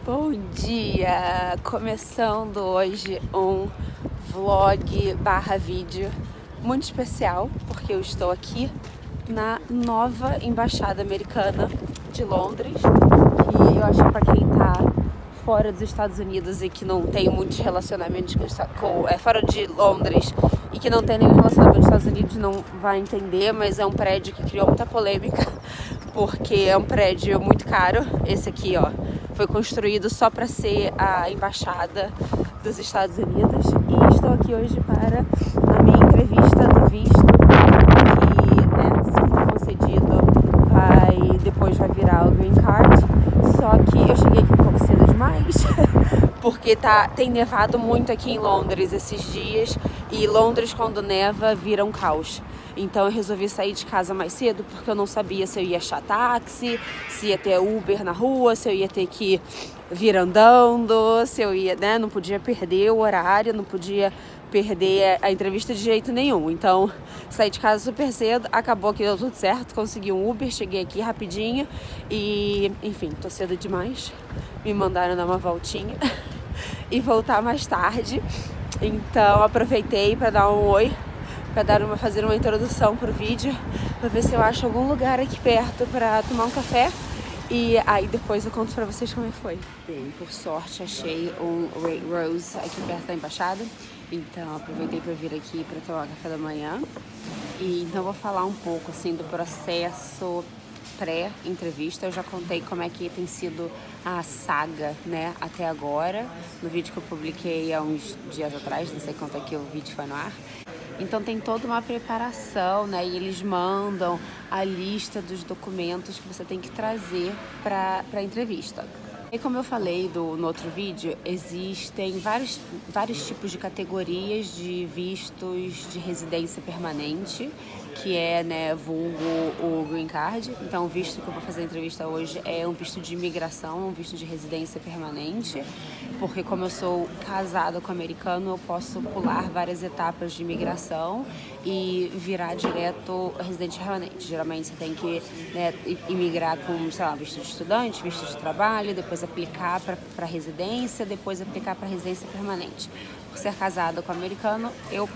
Bom dia! Começando hoje um vlog barra vídeo muito especial, porque eu estou aqui na nova Embaixada Americana de Londres, que eu acho que para quem tá fora dos Estados Unidos e que não tem muitos relacionamentos fora de Londres e que não tem nenhum relacionamento com os Estados Unidos não vai entender, mas é um prédio que criou muita polêmica, porque é um prédio muito caro. Esse aqui, ó, foi construído só para ser a embaixada dos Estados Unidos, e estou aqui hoje para a minha entrevista do visto, que, se for concedido, depois vai virar o Green Card. Só que eu cheguei aqui um pouco cedo demais, porque tem nevado muito aqui em Londres esses dias, e Londres, quando neva, vira um caos. Então eu resolvi sair de casa mais cedo, porque eu não sabia se eu ia achar táxi, se ia ter Uber na rua, se eu ia ter que vir andando, se eu ia, não podia perder o horário, não podia perder a entrevista de jeito nenhum. Então saí de casa super cedo, acabou que deu tudo certo, consegui um Uber, cheguei aqui rapidinho e, enfim, tô cedo demais. Me mandaram dar uma voltinha e voltar mais tarde. Então aproveitei para dar um oi, para fazer uma introdução pro vídeo, para ver se eu acho algum lugar aqui perto para tomar um café, e aí depois eu conto para vocês como é que foi. Bem, por sorte achei um Rose aqui perto da embaixada, então aproveitei para vir aqui para tomar café da manhã. E então vou falar um pouco assim do processo pré-entrevista. Eu já contei como é que tem sido a saga, até agora, no vídeo que eu publiquei há uns dias atrás, não sei quanto é que o vídeo foi no ar. Então tem toda uma preparação, e eles mandam a lista dos documentos que você tem que trazer para a entrevista. E como eu falei no outro vídeo, existem vários tipos de categorias de vistos de residência permanente, que é, vulgo o Green Card. Então o visto que eu vou fazer a entrevista hoje é um visto de imigração, um visto de residência permanente, porque como eu sou casada com americano, eu posso pular várias etapas de imigração e virar direto residente permanente. Geralmente você tem que imigrar com, sei lá, visto de estudante, visto de trabalho, depois aplicar para residência, depois aplicar para residência permanente. Por ser casada com americano, eu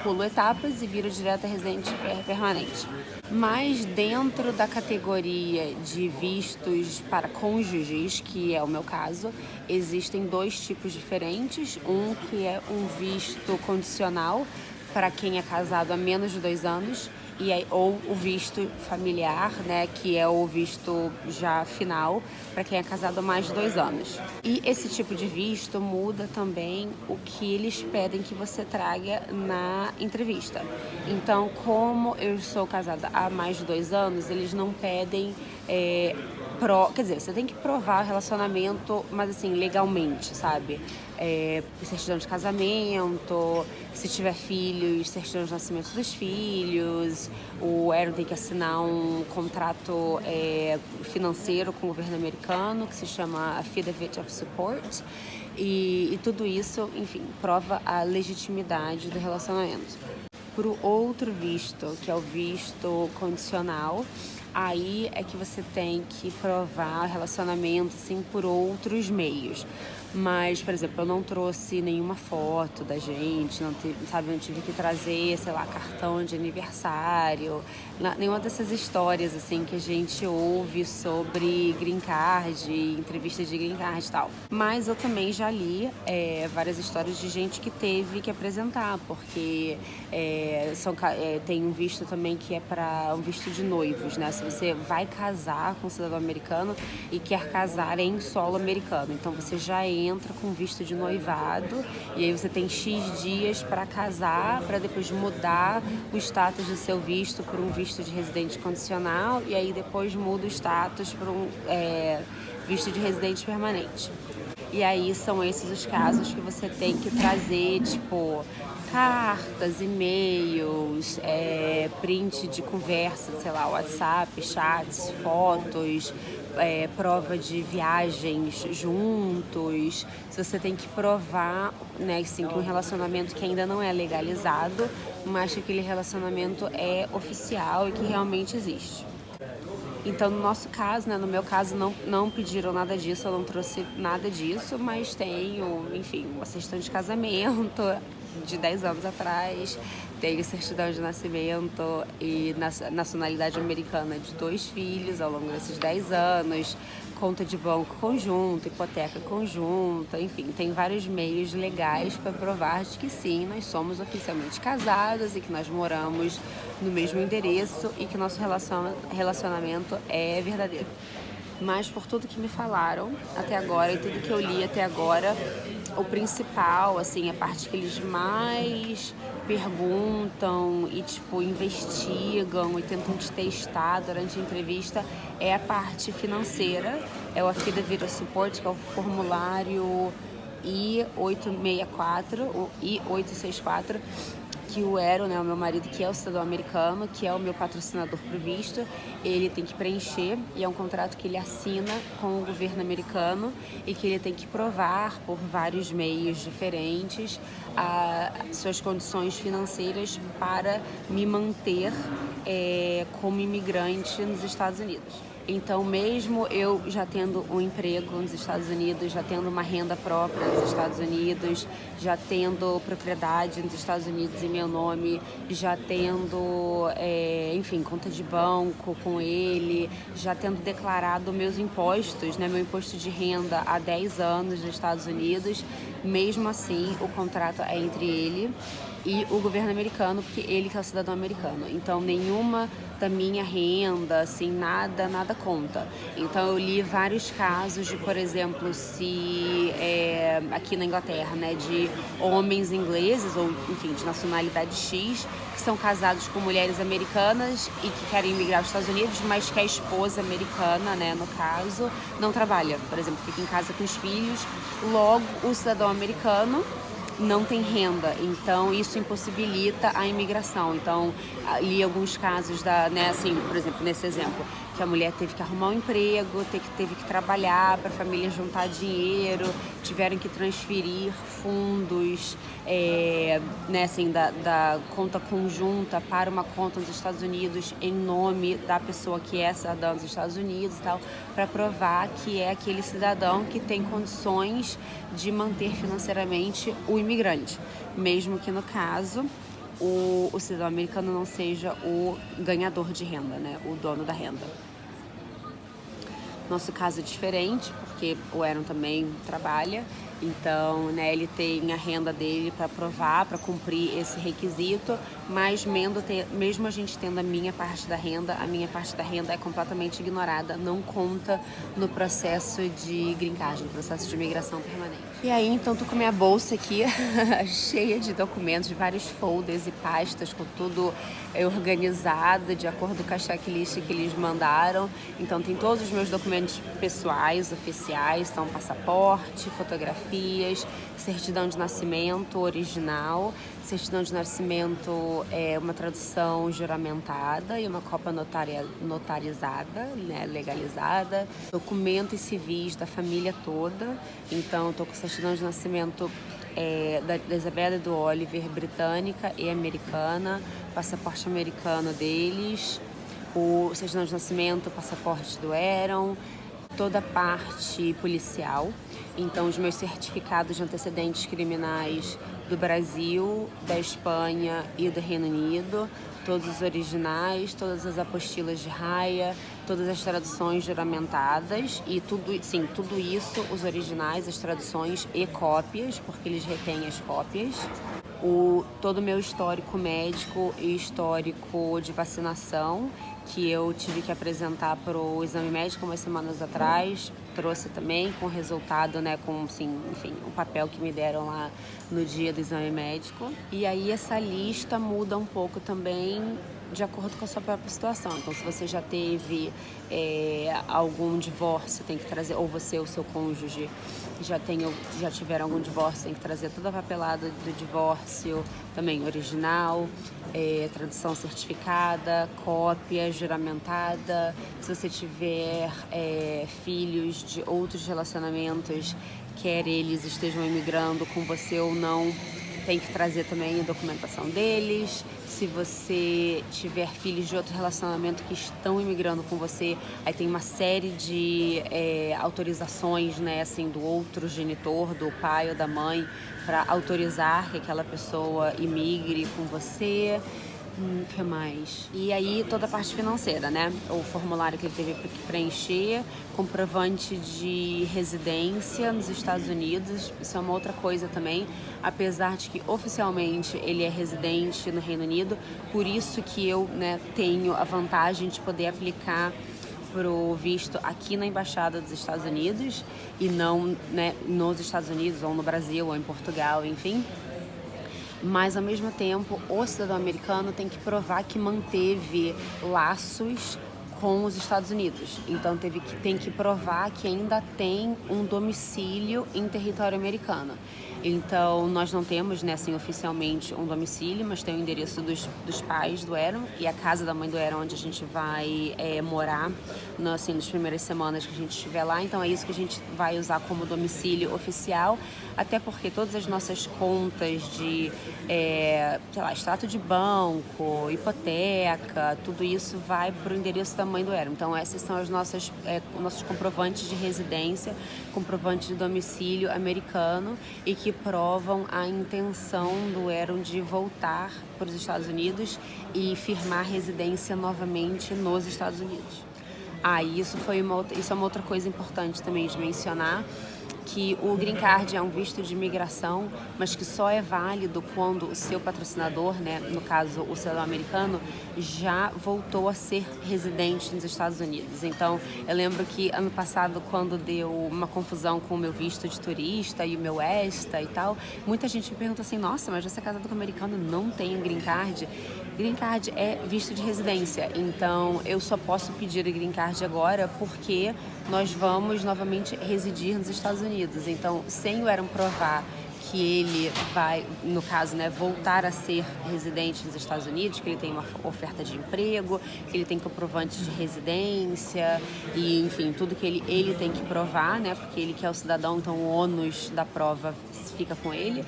pulo etapas e viro direto a residente permanente. Mas dentro da categoria de vistos para cônjuges, que é o meu caso, existem dois tipos diferentes. Um que é um visto condicional para quem é casado há menos de 2 anos, ou o visto familiar, que é o visto já final para quem é casado há mais de 2 anos. E esse tipo de visto muda também o que eles pedem que você traga na entrevista. Então, como eu sou casada há mais de 2 anos, eles não pedem quer dizer, você tem que provar o relacionamento, mas assim, legalmente, sabe? Certidão de casamento, se tiver filhos, certidão de nascimento dos filhos, o Aaron tem que assinar um contrato financeiro com o governo americano, que se chama Affidavit of Support, e tudo isso, enfim, prova a legitimidade do relacionamento. Para o outro visto, que é o visto condicional, aí é que você tem que provar relacionamento, assim, por outros meios. Mas, por exemplo, eu não trouxe nenhuma foto da gente, não tive que trazer, sei lá, cartão de aniversário, nenhuma dessas histórias, assim, que a gente ouve sobre Green Card, entrevistas de Green Card e tal. Mas eu também já li várias histórias de gente que teve que apresentar, porque tem um visto também que é para um visto de noivos, Se você vai casar com um cidadão americano e quer casar em solo americano, então você já entra com visto de noivado, e aí você tem X dias para casar, para depois mudar o status do seu visto por um visto de residente condicional, e aí depois muda o status para um visto de residente permanente. E aí são esses os casos que você tem que trazer, tipo, cartas, e-mails, print de conversa, sei lá, WhatsApp, chats, fotos, prova de viagens juntos. Se você tem que provar, assim, que um relacionamento que ainda não é legalizado, mas que aquele relacionamento é oficial e que realmente existe. Então, no nosso caso, né, no meu caso, não pediram nada disso, eu não trouxe nada disso, mas tenho, enfim, uma certidão de casamento de 10 anos atrás, tenho certidão de nascimento e nacionalidade americana de 2 filhos ao longo desses 10 anos, conta de banco conjunta, hipoteca conjunta, enfim, tem vários meios legais para provar de que sim, nós somos oficialmente casados e que nós moramos no mesmo endereço e que nosso relacionamento é verdadeiro. Mas por tudo que me falaram até agora e tudo que eu li até agora, o principal, assim, a parte que eles mais perguntam e, tipo, investigam e tentam te testar durante a entrevista é a parte financeira, é o Affidavit Support, que é o formulário I-864, o I-864, que o Aaron, né, o meu marido, que é o cidadão americano, que é o meu patrocinador pro visto, ele tem que preencher, e é um contrato que ele assina com o governo americano e que ele tem que provar por vários meios diferentes suas condições financeiras para me manter como imigrante nos Estados Unidos. Então, mesmo eu já tendo um emprego nos Estados Unidos, já tendo uma renda própria nos Estados Unidos, já tendo propriedade nos Estados Unidos em meu nome, já tendo, enfim, conta de banco com ele, já tendo declarado meus impostos, né, meu imposto de renda há 10 anos nos Estados Unidos, mesmo assim, o contrato é entre ele e o governo americano, porque ele que é o cidadão americano. Então, nenhuma da minha renda, assim, nada conta. Então, eu li vários casos de, por exemplo, se aqui na Inglaterra, né, de homens ingleses ou, enfim, de nacionalidade X, que são casados com mulheres americanas e que querem migrar aos Estados Unidos, mas que a esposa americana, né, no caso, não trabalha. Por exemplo, fica em casa com os filhos, logo o cidadão americano não tem renda, então isso impossibilita a imigração. Então, li alguns casos né, assim, por exemplo, nesse exemplo, que a mulher teve que arrumar um emprego, teve que trabalhar para a família juntar dinheiro, tiveram que transferir fundos, né, assim, da conta conjunta para uma conta nos Estados Unidos em nome da pessoa que é cidadã dos Estados Unidos e tal, para provar que é aquele cidadão que tem condições de manter financeiramente o imigrante, mesmo que no caso o cidadão americano não seja o ganhador de renda, né, o dono da renda. Nosso caso é diferente, porque o Aaron também trabalha, então, né, ele tem a renda dele para provar, para cumprir esse requisito, mas mesmo a gente tendo a minha parte da renda é completamente ignorada, não conta no processo de green card, no processo de imigração permanente. E aí, então, tô com minha bolsa aqui, cheia de documentos, de vários folders e pastas, com tudo organizado, de acordo com a checklist que eles mandaram. Então, tem todos os meus documentos pessoais, oficiais, então passaporte, fotografias, certidão de nascimento original, certidão de nascimento é uma tradução juramentada e uma cópia notarizada, né, legalizada, documentos civis da família toda. Então, estou com certidão de nascimento da Isabela e do Oliver, britânica e americana, passaporte americano deles, o certidão de nascimento, o passaporte do Aaron, toda a parte policial. Então, os meus certificados de antecedentes criminais do Brasil, da Espanha e do Reino Unido, todos os originais, todas as apostilas de raia, todas as traduções juramentadas e tudo isso, os originais, as traduções e cópias, porque eles retêm as cópias. Todo o meu histórico médico e histórico de vacinação, que eu tive que apresentar para o exame médico umas semanas atrás, trouxe também com o resultado, né, com, assim, enfim, o papel que me deram lá no dia do exame médico. E aí essa lista muda um pouco também de acordo com a sua própria situação. Então, se você já teve algum divórcio, tem que trazer, ou você ou seu cônjuge já tiveram algum divórcio, tem que trazer toda a papelada do divórcio, também original, tradução certificada, cópia juramentada. Se você tiver filhos de outros relacionamentos, quer eles estejam imigrando com você ou não, tem que trazer também a documentação deles. Se você tiver filhos de outro relacionamento que estão imigrando com você, aí tem uma série de autorizações, né, assim, do outro genitor, do pai ou da mãe, para autorizar que aquela pessoa imigre com você. Que mais? E aí toda a parte financeira, né? O formulário que ele teve que preencher, comprovante de residência nos Estados Unidos, isso é uma outra coisa também, apesar de que oficialmente ele é residente no Reino Unido, por isso que eu, né, tenho a vantagem de poder aplicar pro visto aqui na Embaixada dos Estados Unidos e não, né, nos Estados Unidos ou no Brasil ou em Portugal, enfim. Mas, ao mesmo tempo, o cidadão americano tem que provar que manteve laços com os Estados Unidos. Então, tem que provar que ainda tem um domicílio em território americano. Então, nós não temos, né, assim, oficialmente um domicílio, mas tem o endereço dos pais do Aaron e a casa da mãe do Aaron, onde a gente vai morar, assim, nas primeiras semanas que a gente estiver lá. Então, é isso que a gente vai usar como domicílio oficial, até porque todas as nossas contas de, sei lá, extrato de banco, hipoteca, tudo isso vai para o endereço da mãe do Aaron. Então, esses são os nossos comprovantes de residência, comprovantes de domicílio americano e que provam a intenção do Aaron de voltar para os Estados Unidos e firmar residência novamente nos Estados Unidos. Isso é uma outra coisa importante também de mencionar, que o Green Card é um visto de imigração, mas que só é válido quando o seu patrocinador, né, no caso o cidadão americano, já voltou a ser residente nos Estados Unidos. Então, eu lembro que ano passado, quando deu uma confusão com o meu visto de turista e o meu ESTA e tal, muita gente me pergunta assim, nossa, mas você é casado com um americano, não tem um Green Card? Green Card é visto de residência, então eu só posso pedir o Green Card agora porque nós vamos novamente residir nos Estados Unidos. Então, sem o Aaron provar que ele vai, no caso, né, voltar a ser residente nos Estados Unidos, que ele tem uma oferta de emprego, que ele tem comprovante de residência e, enfim, tudo que ele tem que provar, né, porque ele que é o cidadão, então o ônus da prova fica com ele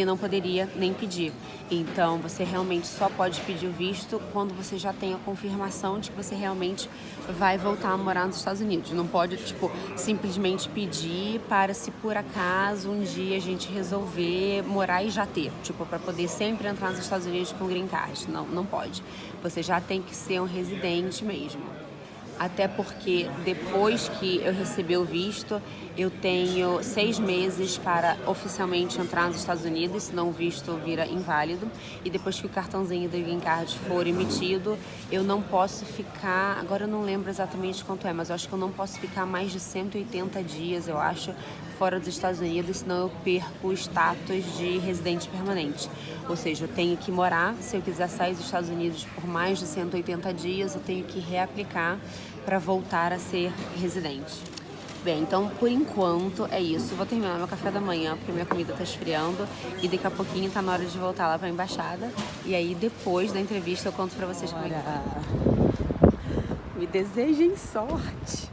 não poderia nem pedir. Então, você realmente só pode pedir o visto quando você já tem a confirmação de que você realmente vai voltar a morar nos Estados Unidos. Não pode, simplesmente pedir para, se por acaso um dia a gente resolver morar e já ter, para poder sempre entrar nos Estados Unidos com Green Card. Não pode. Você já tem que ser um residente mesmo. Até porque depois que eu receber o visto, eu tenho 6 meses para oficialmente entrar nos Estados Unidos, senão o visto vira inválido. E depois que o cartãozinho do Green Card for emitido, eu não posso ficar, agora eu não lembro exatamente quanto é, mas eu acho que eu não posso ficar mais de 180 dias, eu acho, fora dos Estados Unidos, senão eu perco o status de residente permanente. Ou seja, eu tenho que morar, se eu quiser sair dos Estados Unidos por mais de 180 dias, eu tenho que reaplicar para voltar a ser residente. Bem, então por enquanto é isso. Vou terminar meu café da manhã porque minha comida tá esfriando e daqui a pouquinho tá na hora de voltar lá pra embaixada. E aí depois da entrevista eu conto pra vocês como é que foi. Me desejem sorte!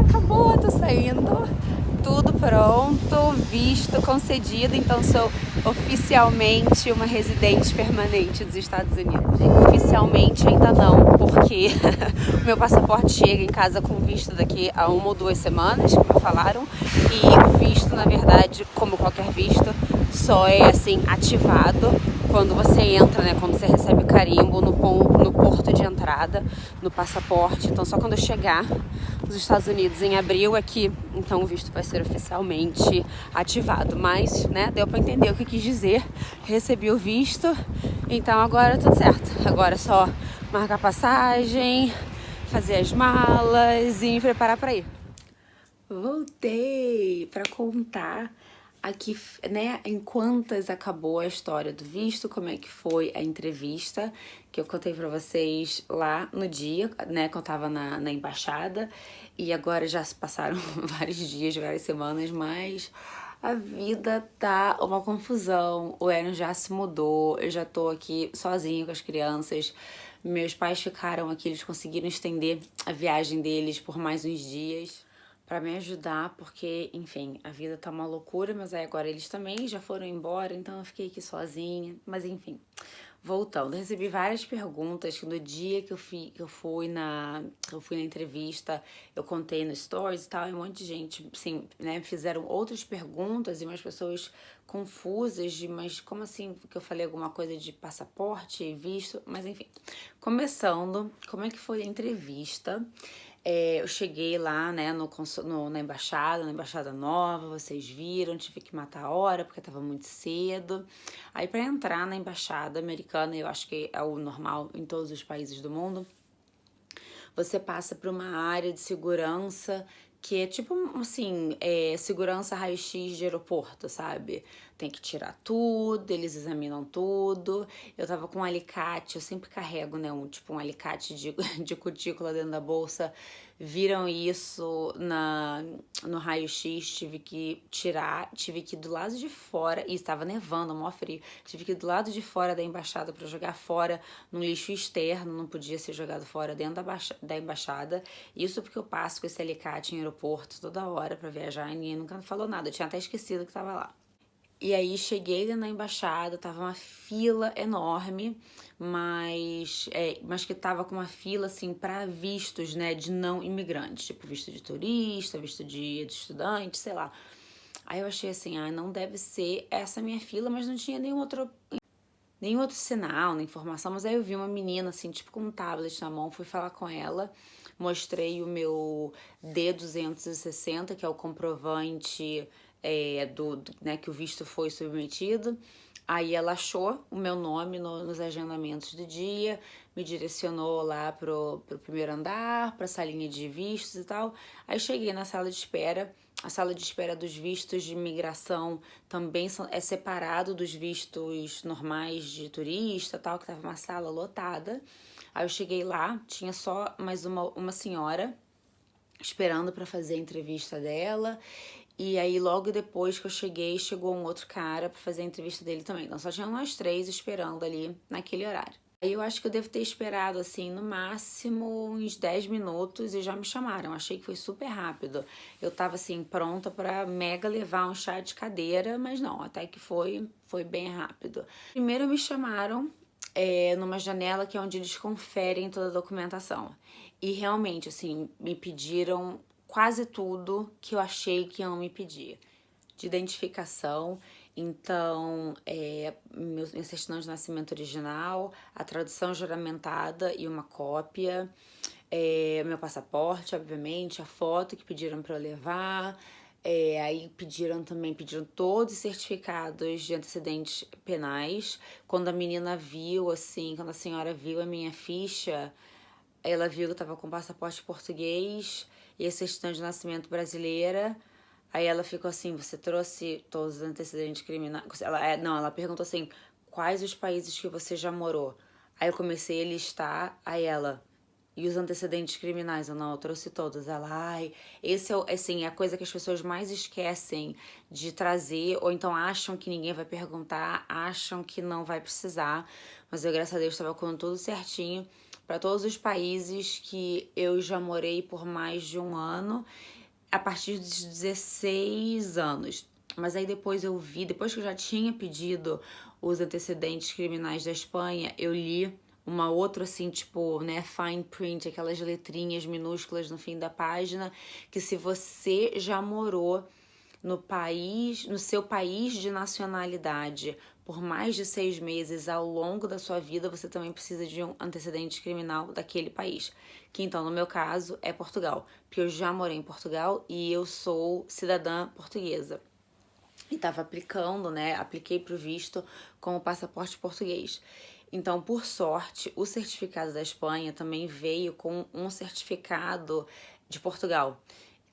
Acabou, tô saindo. Tudo pronto, visto concedido, então sou oficialmente uma residente permanente dos Estados Unidos. Oficialmente ainda não, porque o meu passaporte chega em casa com visto daqui a 1 ou 2 semanas, como falaram, e o visto, na verdade, como qualquer visto, só é assim ativado quando você entra, né? Quando você recebe o carimbo no porto de entrada, no passaporte. Então só quando eu chegar nos Estados Unidos em abril aqui, então o visto vai ser oficialmente ativado. Mas, né, deu pra entender o que eu quis dizer. Recebi o visto, então agora tudo certo. Agora é só marcar passagem, fazer as malas e me preparar para ir. Voltei para contar aqui, né, em quantas acabou a história do visto, como é que foi a entrevista que eu contei pra vocês lá no dia, né, que eu tava na embaixada, e agora já se passaram vários dias, várias semanas, mas a vida tá uma confusão. O Aaron já se mudou, eu já tô aqui sozinha com as crianças, Meus pais ficaram aqui, eles conseguiram estender a viagem deles por mais uns dias pra me ajudar, porque, enfim, a vida tá uma loucura, mas aí agora eles também já foram embora, então eu fiquei aqui sozinha. Mas enfim, voltando, eu recebi várias perguntas no dia que eu fui na entrevista, eu contei no stories e tal, e um monte de gente, assim, né, fizeram outras perguntas e umas pessoas confusas de, mas como assim que eu falei alguma coisa de passaporte, visto, mas enfim. Começando, como é que foi a entrevista? Eu cheguei lá, né, na embaixada nova, vocês viram, tive que matar a hora porque tava muito cedo. Aí para entrar na embaixada americana, eu acho que é o normal em todos os países do mundo, você passa por uma área de segurança que é tipo assim, segurança raio-x de aeroporto, sabe? Tem que tirar tudo, eles examinam tudo. Eu tava com um alicate, eu sempre carrego, né, um alicate de cutícula dentro da bolsa. Viram isso no raio-x, tive que tirar, tive que ir do lado de fora, e estava nevando, mó frio, tive que ir do lado de fora da embaixada para jogar fora no lixo externo, não podia ser jogado fora dentro da embaixada. Isso porque eu passo com esse alicate em aeroporto toda hora para viajar e ninguém nunca falou nada, eu tinha até esquecido que tava lá. E aí cheguei na embaixada, tava uma fila enorme, mas que tava com uma fila assim para vistos, né, de não imigrantes, tipo visto de turista, visto de estudante, sei lá. Aí eu achei assim, não deve ser essa minha fila, mas não tinha nenhum outro sinal, nem informação, mas aí eu vi uma menina assim, tipo com um tablet na mão, fui falar com ela, mostrei o meu D260, que é o comprovante né, que o visto foi submetido. Aí ela achou o meu nome nos agendamentos do dia, me direcionou lá pro primeiro andar, pra salinha de vistos e tal. Aí cheguei na sala de espera. A sala de espera dos vistos de imigração também é separado dos vistos normais de turista, tal, que tava uma sala lotada. Aí eu cheguei lá, tinha só mais uma senhora esperando para fazer a entrevista dela. E aí, logo depois que eu cheguei, chegou um outro cara pra fazer a entrevista dele também. Então, só tinha nós três esperando ali naquele horário. Aí eu acho que eu devo ter esperado, assim, no máximo uns 10 minutos e já me chamaram. Achei que foi super rápido. Eu tava, assim, pronta pra mega levar um chá de cadeira, mas não, até que foi bem rápido. Primeiro me chamaram numa janela que é onde eles conferem toda a documentação. E realmente, assim, me pediram quase tudo que eu achei que iam me pedir. De identificação, então, minha certidão de nascimento original, a tradução juramentada e uma cópia, meu passaporte, obviamente, a foto que pediram para eu levar, aí pediram todos os certificados de antecedentes penais. Quando a menina viu, assim, quando a senhora viu a minha ficha, ela viu que eu tava com passaporte português e a certidão de nascimento brasileira. Aí ela ficou assim, você trouxe todos os antecedentes criminais? Ela perguntou assim, quais os países que você já morou? Aí eu comecei a listar, aí ela, e os antecedentes criminais? Eu trouxe todos. Ela, esse é, assim, é a coisa que as pessoas mais esquecem de trazer, ou então acham que ninguém vai perguntar, acham que não vai precisar. Mas eu, graças a Deus, estava com tudo certinho para todos os países que eu já morei por mais de um ano, a partir dos 16 anos. Mas aí depois depois que eu já tinha pedido os antecedentes criminais da Espanha, eu li uma outra assim, tipo, né, fine print, aquelas letrinhas minúsculas no fim da página, que se você já morou no seu país de nacionalidade por mais de 6 meses ao longo da sua vida, você também precisa de um antecedente criminal daquele país. Que então, no meu caso, é Portugal, porque eu já morei em Portugal e eu sou cidadã portuguesa. E estava aplicando, né? Apliquei para o visto com o passaporte português. Então, por sorte, o certificado da Espanha também veio com um certificado de Portugal,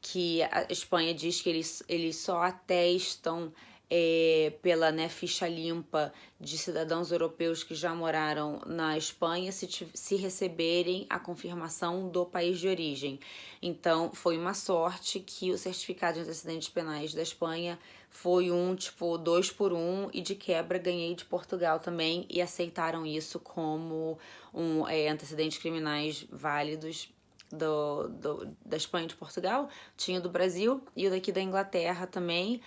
que a Espanha diz que eles só atestam pela, né, ficha limpa de cidadãos europeus que já moraram na Espanha se receberem a confirmação do país de origem. Então, foi uma sorte que o certificado de antecedentes penais da Espanha foi tipo 2 por 1, e de quebra ganhei de Portugal também, e aceitaram isso como antecedentes criminais válidos da Espanha e de Portugal. Tinha do Brasil e o daqui da Inglaterra também,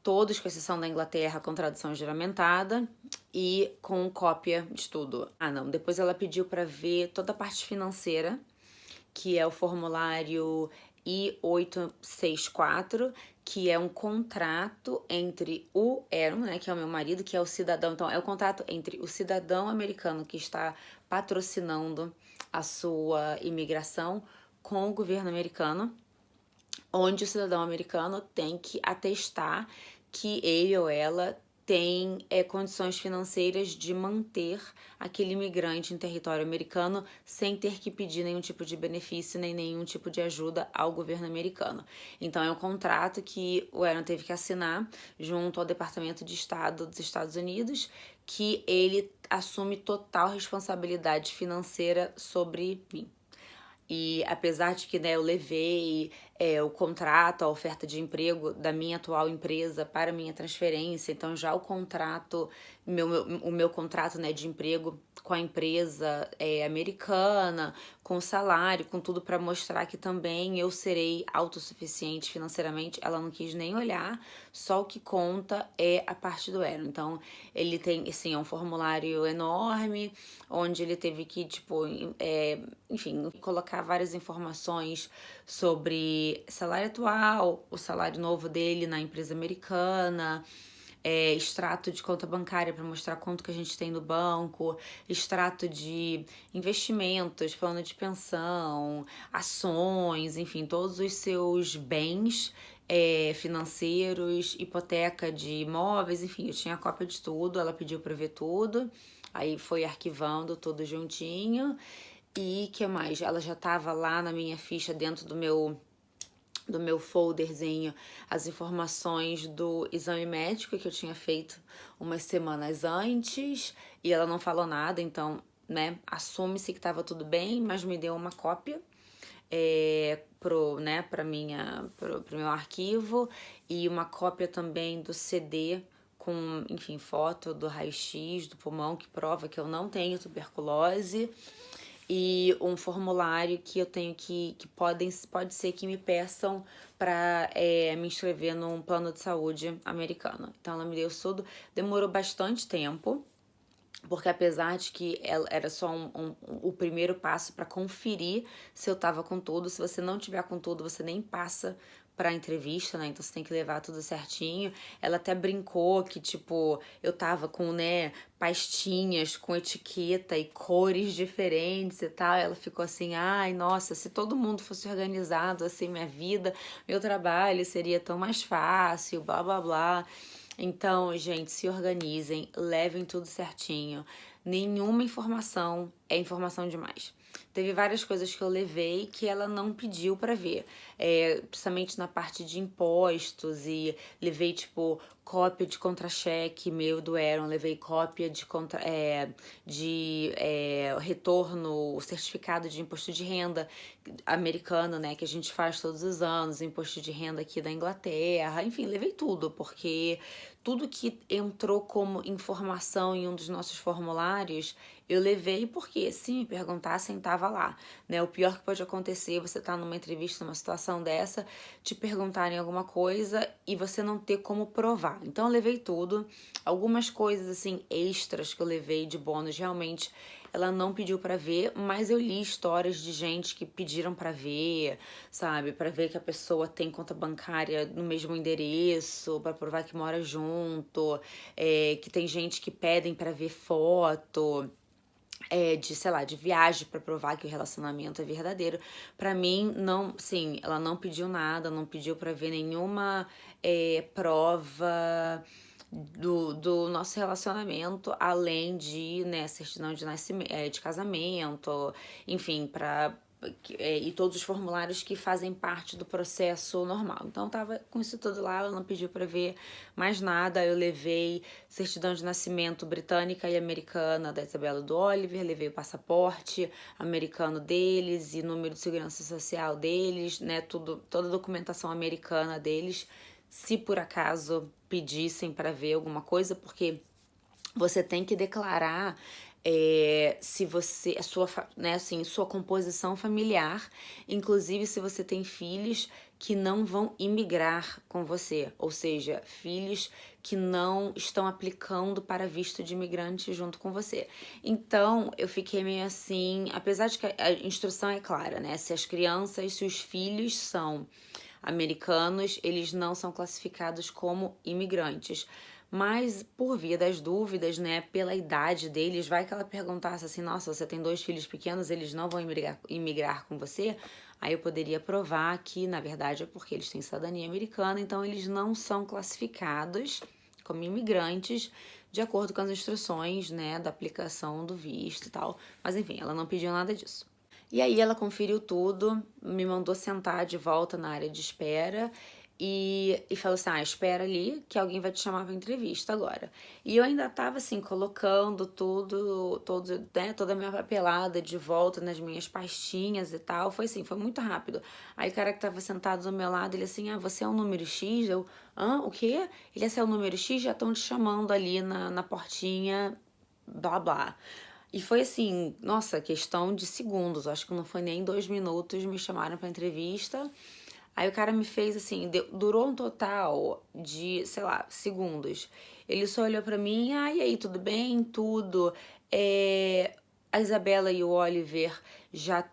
todos com exceção da Inglaterra com tradução juramentada e com cópia de tudo. Não, depois ela pediu para ver toda a parte financeira, que é o formulário I-864, que é um contrato entre o Aaron, né, que é o meu marido, que é o cidadão. Então, é o contrato entre o cidadão americano que está patrocinando a sua imigração com o governo americano, onde o cidadão americano tem que atestar que ele ou ela tem condições financeiras de manter aquele imigrante em território americano sem ter que pedir nenhum tipo de benefício nem nenhum tipo de ajuda ao governo americano. Então, é um contrato que o Aaron teve que assinar junto ao Departamento de Estado dos Estados Unidos, que ele assume total responsabilidade financeira sobre mim. E apesar de que, né, eu levei o contrato, a oferta de emprego da minha atual empresa para minha transferência, então já o contrato, o meu contrato, né, de emprego com a empresa americana, com salário, com tudo para mostrar que também eu serei autossuficiente financeiramente, ela não quis nem olhar, só o que conta é a parte do Aaron. Então, ele tem, assim, um formulário enorme, onde ele teve que, tipo, enfim, colocar várias informações sobre salário atual, o salário novo dele na empresa americana, extrato de conta bancária para mostrar quanto que a gente tem no banco, extrato de investimentos, plano de pensão, ações, enfim, todos os seus bens financeiros, hipoteca de imóveis, enfim, eu tinha cópia de tudo, ela pediu para ver tudo, aí foi arquivando tudo juntinho. E que mais? Ela já tava lá na minha ficha, dentro do meu folderzinho, as informações do exame médico que eu tinha feito umas semanas antes, e ela não falou nada, então, né, assume-se que tava tudo bem, mas me deu uma cópia pro meu arquivo, e uma cópia também do CD com, enfim, foto do raio-x do pulmão que prova que eu não tenho tuberculose, e um formulário que eu tenho que pode ser que me peçam para me inscrever num plano de saúde americano. Então ela me deu tudo, demorou bastante tempo, porque apesar de que era só o primeiro passo para conferir se eu tava com tudo, se você não tiver com tudo, você nem passa pra entrevista, né? Então você tem que levar tudo certinho. Ela até brincou que, tipo, eu tava com, né, pastinhas com etiqueta e cores diferentes e tal. Ela ficou assim, ai, nossa, se todo mundo fosse organizado assim, minha vida, meu trabalho seria tão mais fácil, blá blá blá. Então, gente, se organizem, levem tudo certinho. Nenhuma informação é informação demais. Teve várias coisas que eu levei que ela não pediu pra ver, principalmente na parte de impostos, e levei, tipo, cópia de contra-cheque meu do Aaron, levei cópia de retorno, certificado de imposto de renda americano, né, que a gente faz todos os anos, imposto de renda aqui da Inglaterra, enfim, levei tudo, porque tudo que entrou como informação em um dos nossos formulários, eu levei porque, se me perguntassem, tava lá, né? O pior que pode acontecer, você tá numa entrevista, numa situação dessa, te perguntarem alguma coisa e você não ter como provar. Então, eu levei tudo. Algumas coisas, assim, extras que eu levei de bônus, realmente, ela não pediu pra ver, mas eu li histórias de gente que pediram pra ver, sabe? Pra ver que a pessoa tem conta bancária no mesmo endereço, pra provar que mora junto, que tem gente que pedem pra ver foto, sei lá, de viagem pra provar que o relacionamento é verdadeiro. Pra mim, não, sim, ela não pediu nada, não pediu pra ver nenhuma prova do nosso relacionamento, além de, né, certidão de nascimento, de casamento, enfim, pra e todos os formulários que fazem parte do processo normal. Então, eu tava com isso tudo lá, ela não pediu para ver mais nada. Eu levei certidão de nascimento britânica e americana da Isabela e do Oliver, levei o passaporte americano deles e número de segurança social deles, né, toda a documentação americana deles, se por acaso pedissem para ver alguma coisa, porque você tem que declarar se você, né, assim, sua composição familiar, inclusive se você tem filhos que não vão imigrar com você, ou seja, filhos que não estão aplicando para visto de imigrante junto com você. Então, eu fiquei meio assim, apesar de que a instrução é clara, né, se as crianças, se os filhos são americanos, eles não são classificados como imigrantes. Mas por via das dúvidas, né, pela idade deles, vai que ela perguntasse assim, nossa, você tem 2 filhos pequenos, eles não vão imigrar com você? Aí eu poderia provar que, na verdade, é porque eles têm cidadania americana, então eles não são classificados como imigrantes de acordo com as instruções, né, da aplicação do visto e tal. Mas enfim, ela não pediu nada disso. E aí ela conferiu tudo, me mandou sentar de volta na área de espera e falou assim, espera ali que alguém vai te chamar pra entrevista agora. E eu ainda tava assim, colocando né, toda a minha papelada de volta nas minhas pastinhas e tal. Foi assim, foi muito rápido. Aí o cara que tava sentado do meu lado, ele assim, você é o número X? Eu, o quê? Ele, é o número X? Já estão te chamando ali na portinha, blá blá. E foi assim, nossa, questão de segundos, acho que não foi nem 2 minutos, me chamaram pra entrevista. Aí o cara me fez assim, durou um total de, sei lá, segundos. Ele só olhou pra mim, e aí, tudo bem? Tudo. A Isabela e o Oliver já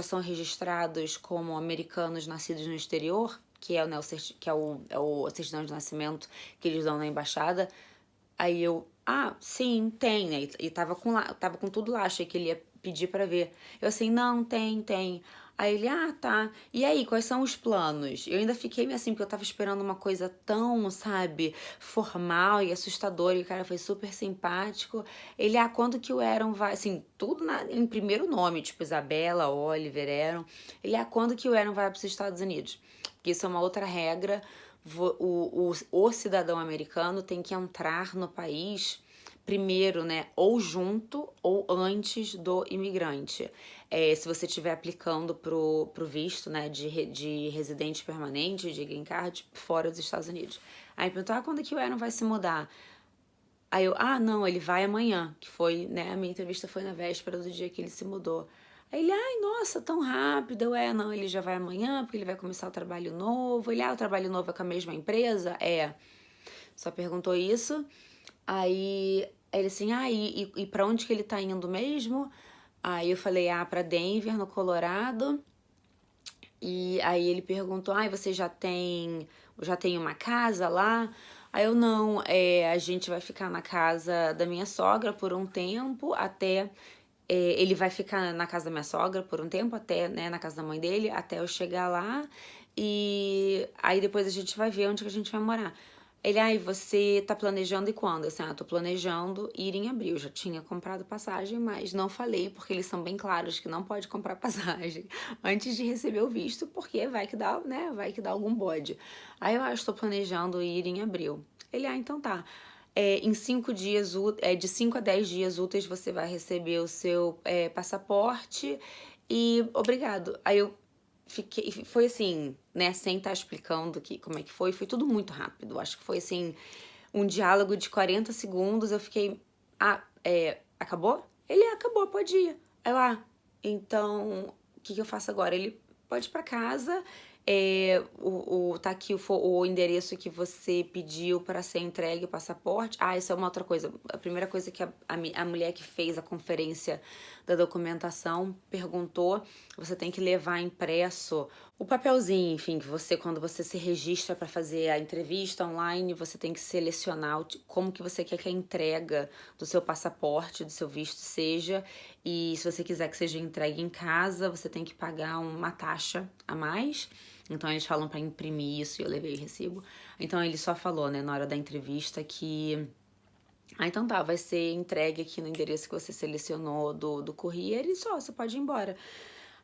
são registrados como americanos nascidos no exterior, que é, né, o certidão de nascimento que eles dão na embaixada. Aí eu, sim, tem, né? E tava com tudo lá, achei que ele ia pedir pra ver. Eu assim, não, tem. Aí ele, tá. E aí, quais são os planos? Eu ainda fiquei assim, porque eu tava esperando uma coisa tão, sabe, formal e assustadora, e o cara foi super simpático. Ele, quando que o Aaron vai, assim, tudo em primeiro nome, tipo Isabela, Oliver, Aaron. Ele, quando que o Aaron vai pros Estados Unidos? Porque isso é uma outra regra. O cidadão americano tem que entrar no país primeiro, né, ou junto ou antes do imigrante. Se você estiver aplicando pro visto, né, de residente permanente, de green card, fora dos Estados Unidos. Aí perguntou, quando é que o Aaron vai se mudar? Aí eu, não, ele vai amanhã, que foi, né, a minha entrevista foi na véspera do dia que ele se mudou. Aí ele, nossa, tão rápido. Eu, não, ele já vai amanhã, porque ele vai começar o trabalho novo. Ele, o trabalho novo é com a mesma empresa? Só perguntou isso. Aí ele assim, e pra onde que ele tá indo mesmo? Aí eu falei, pra Denver, no Colorado. E aí ele perguntou, você já tem uma casa lá? Aí eu, não, a gente vai ficar na casa da minha sogra por um tempo, até... ele vai ficar na casa da minha sogra por um tempo, até, né, na casa da mãe dele, até eu chegar lá. E aí depois a gente vai ver onde que a gente vai morar. Ele, você tá planejando e quando? Assim, tô planejando ir em abril. Já tinha comprado passagem, mas não falei, porque eles são bem claros que não pode comprar passagem antes de receber o visto, porque vai que dá, né, vai que dá algum bode. Aí eu, estou planejando ir em abril. Ele, então tá. Em 5 dias, de 5 a 10 dias úteis, você vai receber o seu passaporte e obrigado. Aí eu fiquei, foi assim, né, sem estar explicando como é que foi tudo muito rápido. Acho que foi assim, um diálogo de 40 segundos, eu fiquei, acabou? Ele, acabou, pode ir. Aí eu, então, o que eu faço agora? Ele, pode ir pra casa, tá aqui o endereço que você pediu para ser entregue o passaporte. Isso é uma outra coisa. A primeira coisa que a mulher que fez a conferência da documentação perguntou, você tem que levar impresso o papelzinho, enfim, que você, quando você se registra para fazer a entrevista online, você tem que selecionar como que você quer que a entrega do seu passaporte, do seu visto seja, e se você quiser que seja entregue em casa, você tem que pagar uma taxa a mais. Então eles falam para imprimir isso e eu levei o recibo. Então ele só falou, né, na hora da entrevista que então tá, vai ser entregue aqui no endereço que você selecionou do courier e só, você pode ir embora.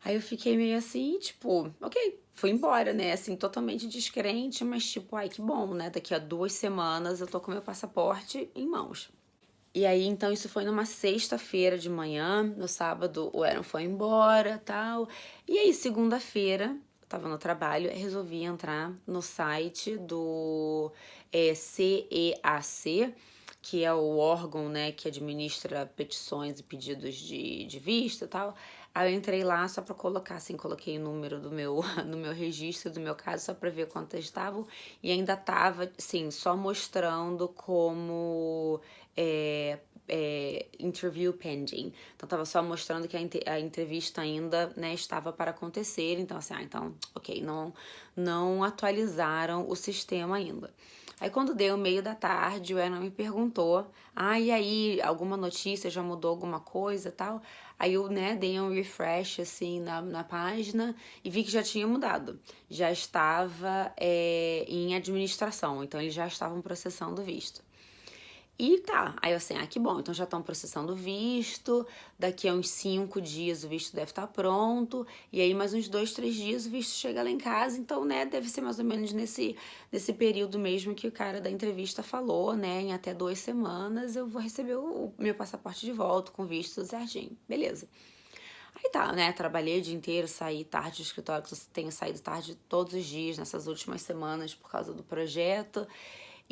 Aí eu fiquei meio assim, tipo, ok, fui embora, né? Assim, totalmente descrente, mas tipo, ai, que bom, né? Daqui a 2 semanas eu tô com meu passaporte em mãos. E aí, então, isso foi numa sexta-feira de manhã. No sábado, o Aaron foi embora, tal. E aí, segunda-feira, eu tava no trabalho, resolvi entrar no site do CEAC, que é o órgão, né, que administra petições e pedidos de visto e tal. Aí eu entrei lá só pra colocar, assim, coloquei o número do meu, no meu registro, do meu caso, só pra ver quantas estavam. E ainda tava, assim, só mostrando como interview pending. Então tava só mostrando que a entrevista ainda, né, estava para acontecer. Então, assim, então, ok, não atualizaram o sistema ainda. Aí quando deu meio da tarde, o Aaron me perguntou, e aí, alguma notícia, já mudou alguma coisa e tal? Aí eu, né, dei um refresh, assim, na página e vi que já tinha mudado. Já estava em administração, então eles já estavam processando o visto. E tá, aí eu assim, que bom, então já estão processando o visto, daqui a uns 5 dias o visto deve estar pronto, e aí mais uns 2, 3 dias o visto chega lá em casa, então, né, deve ser mais ou menos nesse período mesmo que o cara da entrevista falou, né, em até 2 semanas eu vou receber o meu passaporte de volta com o visto tudo certinho, beleza. Aí tá, né, trabalhei o dia inteiro, saí tarde do escritório, que eu tenho saído tarde todos os dias nessas últimas semanas por causa do projeto.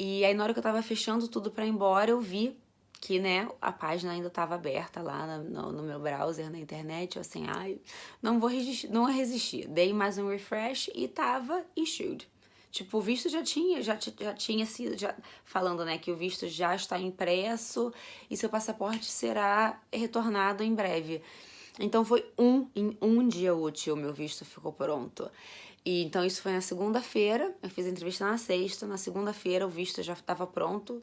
E aí, na hora que eu tava fechando tudo pra ir embora, eu vi que, né, a página ainda tava aberta lá no meu browser, na internet. Eu assim, não vou resistir, não resistir. Dei mais um refresh e tava issued. Tipo, o visto já tinha sido, falando, né, que o visto já está impresso e seu passaporte será retornado em breve. Então foi em um dia útil, meu visto ficou pronto. E então isso foi na segunda-feira, eu fiz a entrevista na sexta, na segunda-feira o visto já estava pronto,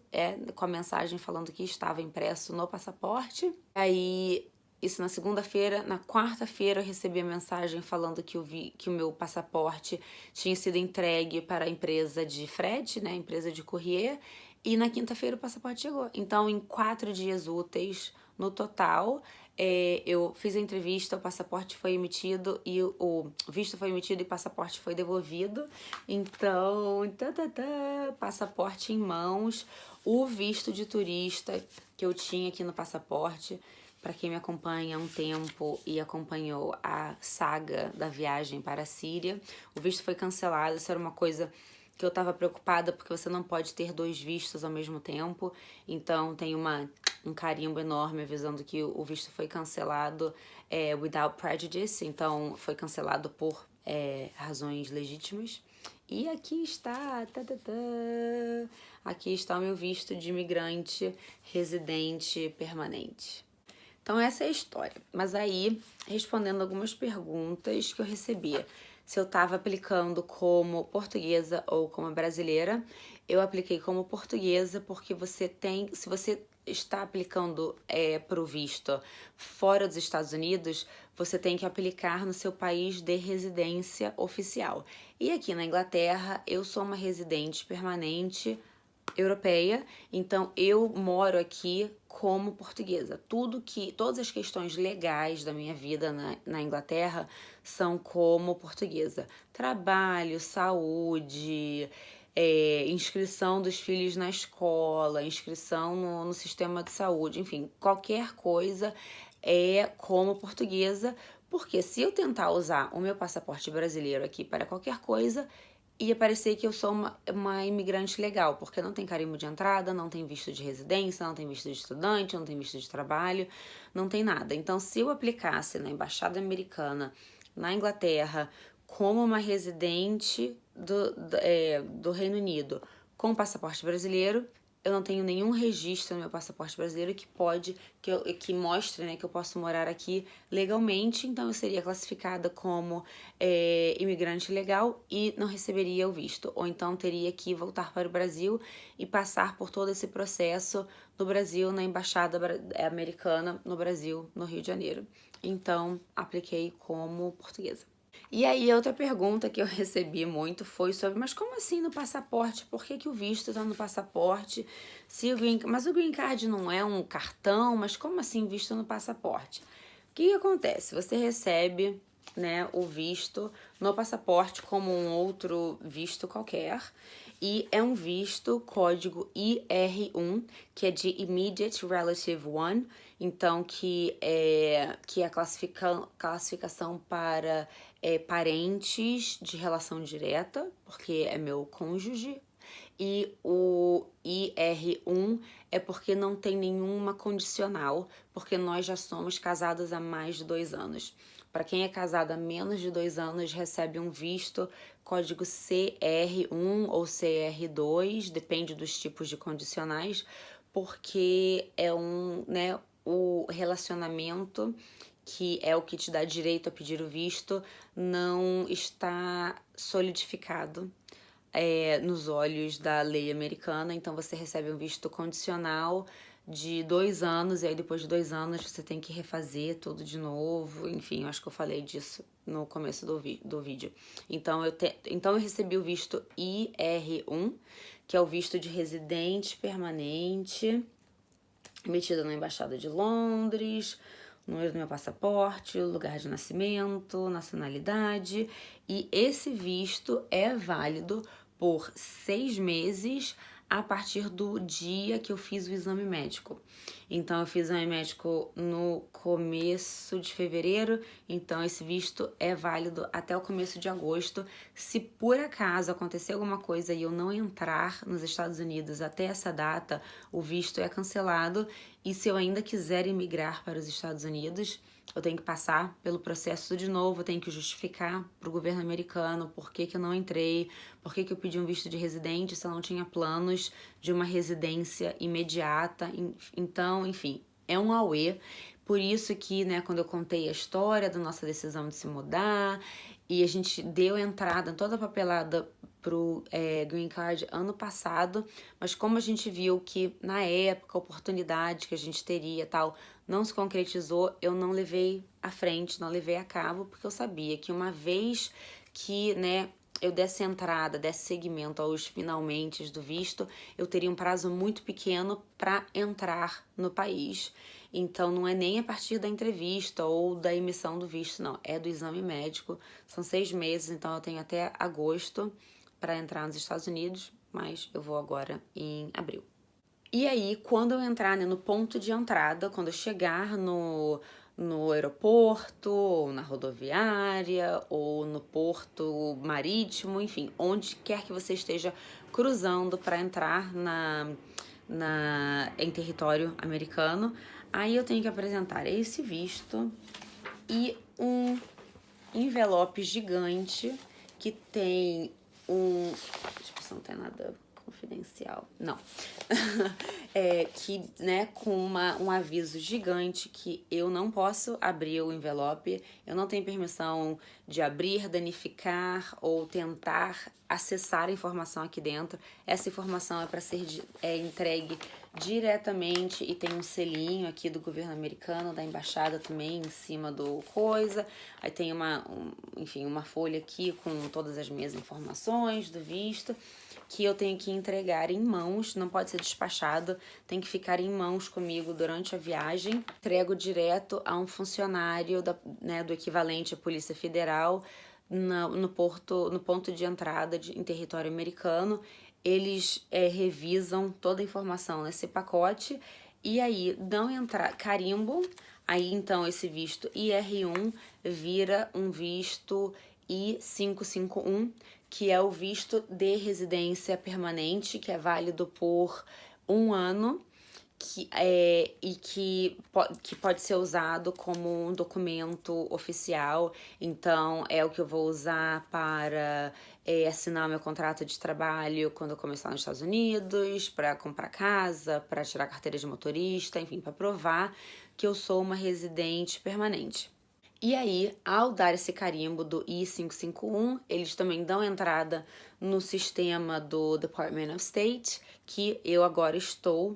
com a mensagem falando que estava impresso no passaporte. Aí isso na segunda-feira, na quarta-feira eu recebi a mensagem falando que o meu passaporte tinha sido entregue para a empresa de frete, né, empresa de courrier, e na quinta-feira o passaporte chegou. Então em 4 dias úteis no total, eu fiz a entrevista, o passaporte foi emitido e o visto foi emitido e o passaporte foi devolvido. Então, passaporte em mãos, o visto de turista que eu tinha aqui no passaporte. Para quem me acompanha há um tempo e acompanhou a saga da viagem para a Síria, o visto foi cancelado. Isso era uma coisa que eu tava preocupada, porque você não pode ter 2 vistos ao mesmo tempo. Então tem um carimbo enorme avisando que o visto foi cancelado without prejudice. Então foi cancelado por razões legítimas. E aqui está, aqui está o meu visto de imigrante residente permanente. Então essa é a história. Mas aí, respondendo algumas perguntas que eu recebia, se eu estava aplicando como portuguesa ou como brasileira, eu apliquei como portuguesa porque se você está aplicando para o visto fora dos Estados Unidos, você tem que aplicar no seu país de residência oficial. E aqui na Inglaterra, eu sou uma residente permanente europeia, então eu moro aqui como portuguesa. Todas as questões legais da minha vida na Inglaterra são como portuguesa. Trabalho, saúde, inscrição dos filhos na escola, inscrição no sistema de saúde, enfim, qualquer coisa é como portuguesa, porque se eu tentar usar o meu passaporte brasileiro aqui para qualquer coisa, ia parecer que eu sou uma imigrante legal, porque não tem carimbo de entrada, não tem visto de residência, não tem visto de estudante, não tem visto de trabalho, não tem nada. Então, se eu aplicasse na Embaixada Americana, na Inglaterra, como uma residente do Reino Unido com passaporte brasileiro, eu não tenho nenhum registro no meu passaporte brasileiro que mostre, né, que eu posso morar aqui legalmente, então eu seria classificada como imigrante legal e não receberia o visto, ou então teria que voltar para o Brasil e passar por todo esse processo no Brasil, na Embaixada Americana no Brasil, no Rio de Janeiro. Então, apliquei como portuguesa. E aí, outra pergunta que eu recebi muito foi sobre, mas como assim no passaporte? Por que o visto tá no passaporte? Mas o Green Card não é um cartão, mas como assim visto no passaporte? O que acontece? Você recebe né, o visto no passaporte como um outro visto qualquer. E é um visto código IR1, que é de Immediate Relative One, então que é a classificação para parentes de relação direta, porque é meu cônjuge. E o IR1 é porque não tem nenhuma condicional, porque nós já somos casados há mais de 2 anos. Para quem é casado há menos de 2 anos, recebe um visto código CR1 ou CR2, depende dos tipos de condicionais, porque é o relacionamento, que é o que te dá direito a pedir o visto, não está solidificado nos olhos da lei americana. Então você recebe um visto condicional de 2 anos, e aí depois de 2 anos você tem que refazer tudo de novo. Enfim, eu acho que eu falei disso no começo do vídeo. Então eu recebi o visto IR1, que é o visto de residente permanente, emitido na Embaixada de Londres, o número do meu passaporte, o lugar de nascimento, nacionalidade. E esse visto é válido por 6 meses a partir do dia que eu fiz o exame médico. Então, eu fiz o exame médico no começo de fevereiro, então esse visto é válido até o começo de agosto. Se por acaso acontecer alguma coisa e eu não entrar nos Estados Unidos até essa data, o visto é cancelado. E se eu ainda quiser imigrar para os Estados Unidos, eu tenho que passar pelo processo de novo, eu tenho que justificar para o governo americano por que eu não entrei, por que eu pedi um visto de residente se eu não tinha planos de uma residência imediata. Então, enfim, é um auê. Por isso que, né, quando eu contei a história da nossa decisão de se mudar e a gente deu entrada em toda a papelada pro Green Card ano passado, mas como a gente viu que na época a oportunidade que a gente teria tal não se concretizou, eu não levei à frente, não levei a cabo, porque eu sabia que uma vez que, né, eu desse entrada, desse seguimento aos finalmente do visto, eu teria um prazo muito pequeno para entrar no país. Então, não é nem a partir da entrevista ou da emissão do visto, não. É do exame médico. São 6 meses, então eu tenho até agosto para entrar nos Estados Unidos, mas eu vou agora em abril. E aí, quando eu entrar, né, no ponto de entrada, quando eu chegar no aeroporto, ou na rodoviária, ou no porto marítimo, enfim, onde quer que você esteja cruzando para entrar em território americano, aí eu tenho que apresentar esse visto e um envelope gigante que tem deixa eu ver se não tem nada confidencial. Não. Que, né, com um aviso gigante que eu não posso abrir o envelope, eu não tenho permissão de abrir, danificar ou tentar acessar a informação aqui dentro. Essa informação é para ser entregue diretamente e tem um selinho aqui do governo americano, da embaixada também em cima do coisa. Aí tem uma folha aqui com todas as minhas informações do visto, que eu tenho que entregar em mãos, não pode ser despachado, tem que ficar em mãos comigo durante a viagem. Entrego direto a um funcionário do equivalente à Polícia Federal no ponto de entrada em território americano. Eles revisam toda a informação nesse pacote e aí carimbam. Aí então esse visto IR1 vira um visto I-551, que é o visto de residência permanente, que é válido por 1 ano, que pode ser usado como um documento oficial. Então é o que eu vou usar para assinar meu contrato de trabalho quando eu começar nos Estados Unidos, para comprar casa, para tirar carteira de motorista, enfim, para provar que eu sou uma residente permanente. E aí, ao dar esse carimbo do I-551, eles também dão entrada no sistema do Department of State, que eu agora estou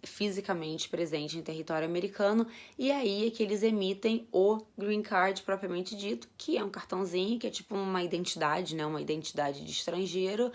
fisicamente presente em território americano, e aí é que eles emitem o Green Card propriamente dito, que é um cartãozinho, que é tipo uma identidade, né, uma identidade de estrangeiro,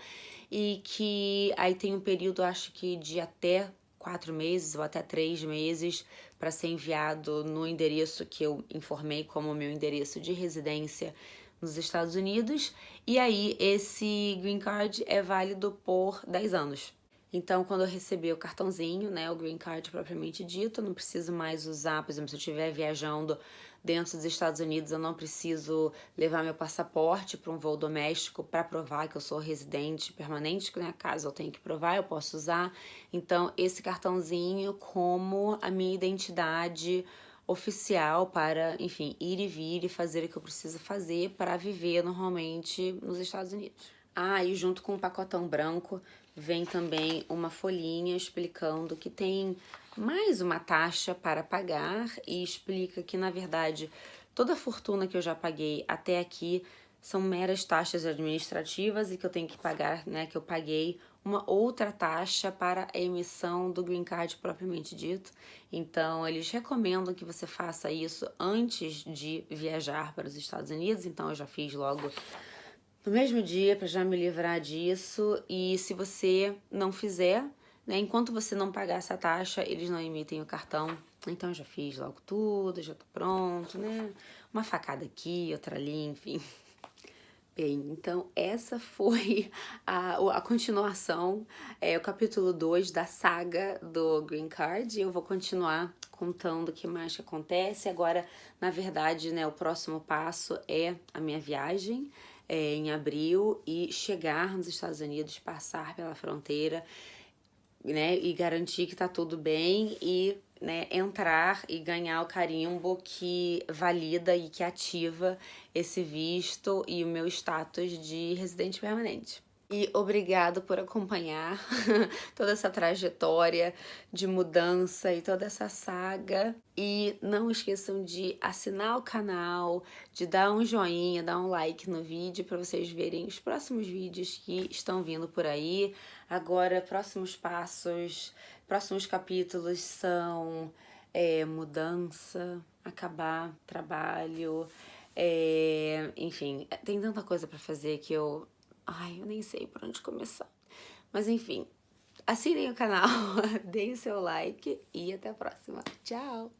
e que aí tem um período, acho que de até 4 meses ou até 3 meses para ser enviado no endereço que eu informei como meu endereço de residência nos Estados Unidos. E aí esse Green Card é válido por 10 anos. Então, quando eu receber o cartãozinho, né, o Green Card propriamente dito, eu não preciso mais usar, por exemplo, se eu estiver viajando dentro dos Estados Unidos, eu não preciso levar meu passaporte para um voo doméstico para provar que eu sou residente permanente, né, caso eu tenha que provar, eu posso usar. Então, esse cartãozinho como a minha identidade oficial para, enfim, ir e vir e fazer o que eu preciso fazer para viver normalmente nos Estados Unidos. Ah, e junto com o pacotão branco vem também uma folhinha explicando que tem mais uma taxa para pagar e explica que, na verdade, toda a fortuna que eu já paguei até aqui são meras taxas administrativas e que eu tenho que pagar, né, que eu paguei uma outra taxa para a emissão do Green Card propriamente dito. Então, eles recomendam que você faça isso antes de viajar para os Estados Unidos, então eu já fiz logo no mesmo dia para já me livrar disso. E se você não fizer, né, enquanto você não pagar essa taxa, eles não emitem o cartão. Então eu já fiz logo tudo, já tô pronto, né? Uma facada aqui, outra ali, enfim. Bem, então essa foi a continuação, o capítulo 2 da saga do Green Card. Eu vou continuar contando o que mais que acontece. Agora, na verdade, né, o próximo passo é a minha viagem em abril e chegar nos Estados Unidos, passar pela fronteira, né, e garantir que tá tudo bem e, né, entrar e ganhar o carimbo que valida e que ativa esse visto e o meu status de residente permanente. E obrigado por acompanhar toda essa trajetória de mudança e toda essa saga. E não esqueçam de assinar o canal, de dar um joinha, dar um like no vídeo para vocês verem os próximos vídeos que estão vindo por aí. Agora, próximos passos, próximos capítulos são mudança, acabar trabalho, enfim, tem tanta coisa para fazer que eu nem sei por onde começar. Mas enfim, assinem o canal, deem o seu like e até a próxima. Tchau!